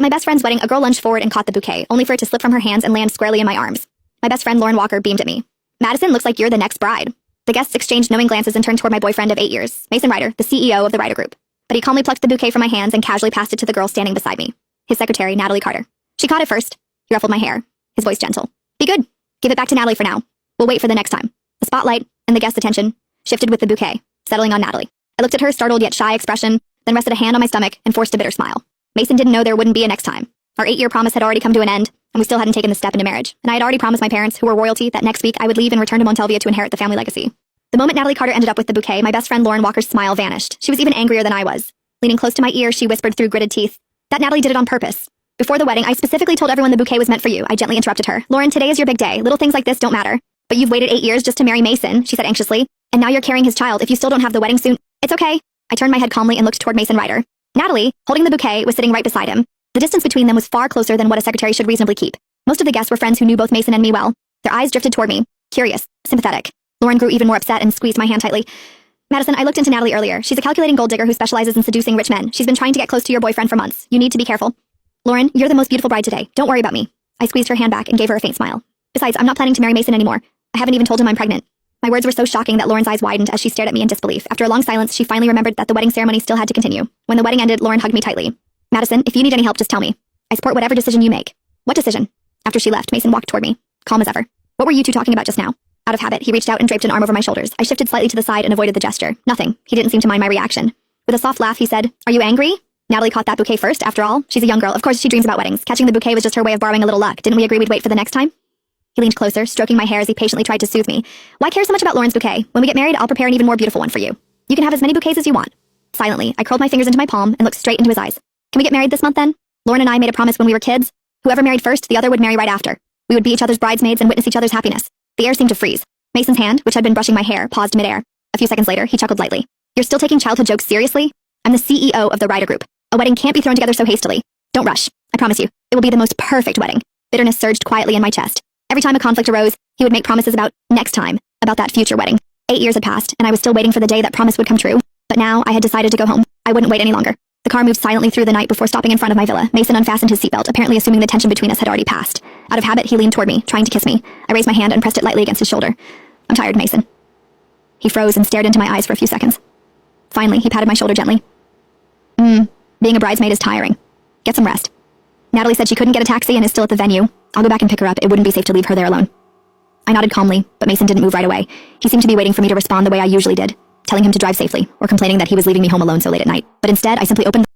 my best friend's wedding, a girl lunged forward and caught the bouquet, only for it to slip from her hands and land squarely in my arms. My best friend, Lauren Walker, beamed at me. Madison, looks like you're the next bride. The guests exchanged knowing glances and turned toward my boyfriend of 8 years, Mason Ryder, the CEO of the Ryder Group. But he calmly plucked the bouquet from my hands and casually passed it to the girl standing beside me, his secretary, Natalie Carter. She caught it first. He ruffled my hair, his voice gentle. Be good. Give it back to Natalie for now. We'll wait for the next time. The spotlight and the guest's attention shifted with the bouquet, settling on Natalie. I looked at her startled yet shy expression, then rested a hand on my stomach and forced a bitter smile. Mason didn't know there wouldn't be a next time. Our 8-year promise had already come to an end, and we still hadn't taken the step into marriage, and I had already promised my parents, who were royalty, that next week I would leave and return to Montelvia to inherit the family legacy. The moment Natalie Carter ended up with the bouquet, my best friend Lauren Walker's smile vanished. She was even angrier than I was. Leaning close to my ear, she whispered through gritted teeth, "That Natalie did it on purpose. Before the wedding, I specifically told everyone the bouquet was meant for you." I gently interrupted her. "Lauren, today is your big day. Little things like this don't matter. But you've waited 8 years just to marry Mason," she said anxiously. "And now you're carrying his child. If you still don't have the wedding soon, it's okay." I turned my head calmly and looked toward Mason Ryder. Natalie, holding the bouquet, was sitting right beside him. The distance between them was far closer than what a secretary should reasonably keep. Most of the guests were friends who knew both Mason and me well. Their eyes drifted toward me, curious, sympathetic. Lauren grew even more upset and squeezed my hand tightly. "Madison, I looked into Natalie earlier. She's a calculating gold digger who specializes in seducing rich men. She's been trying to get close to your boyfriend for months. You need to be careful. Lauren, you're the most beautiful bride today. Don't worry about me." I squeezed her hand back and gave her a faint smile. "Besides, I'm not planning to marry Mason anymore. I haven't even told him I'm pregnant." My words were so shocking that Lauren's eyes widened as she stared at me in disbelief. After a long silence, she finally remembered that the wedding ceremony still had to continue. When the wedding ended, Lauren hugged me tightly. "Madison, if you need any help, just tell me. I support whatever decision you make." "What decision?" After she left, Mason walked toward me, calm as ever. "What were you two talking about just now?" Out of habit, he reached out and draped an arm over my shoulders. I shifted slightly to the side and avoided the gesture. Nothing. He didn't seem to mind my reaction. With a soft laugh, he said, "Are you angry? Natalie caught that bouquet first, after all. She's a young girl. Of course she dreams about weddings. Catching the bouquet was just her way of borrowing a little luck. Didn't we agree we'd wait for the next time?" He leaned closer, stroking my hair as he patiently tried to soothe me. "Why care so much about Lauren's bouquet? When we get married, I'll prepare an even more beautiful one for you. You can have as many bouquets as you want." Silently, I curled my fingers into my palm and looked straight into his eyes. "Can we get married this month then? Lauren and I made a promise when we were kids. Whoever married first, the other would marry right after. We would be each other's bridesmaids and witness each other's happiness." The air seemed to freeze. Mason's hand, which had been brushing my hair, paused midair. A few seconds later, he chuckled lightly. "You're still taking childhood jokes seriously? I'm the CEO of the Ryder Group. A wedding can't be thrown together so hastily. Don't rush. I promise you, it will be the most perfect wedding." Bitterness surged quietly in my chest. Every time a conflict arose, he would make promises about next time, about that future wedding. 8 years had passed, and I was still waiting for the day that promise would come true. But now I had decided to go home. I wouldn't wait any longer. The car moved silently through the night before stopping in front of my villa. Mason unfastened his seatbelt, apparently assuming the tension between us had already passed. Out of habit, he leaned toward me, trying to kiss me. I raised my hand and pressed it lightly against his shoulder. "I'm tired, Mason." He froze and stared into my eyes for a few seconds. Finally, he patted my shoulder gently. Being a bridesmaid is tiring. Get some rest. Natalie said she couldn't get a taxi and is still at the venue. I'll go back and pick her up. It wouldn't be safe to leave her there alone." I nodded calmly, but Mason didn't move right away. He seemed to be waiting for me to respond the way I usually did, telling him to drive safely, or complaining that he was leaving me home alone so late at night. But instead, I simply opened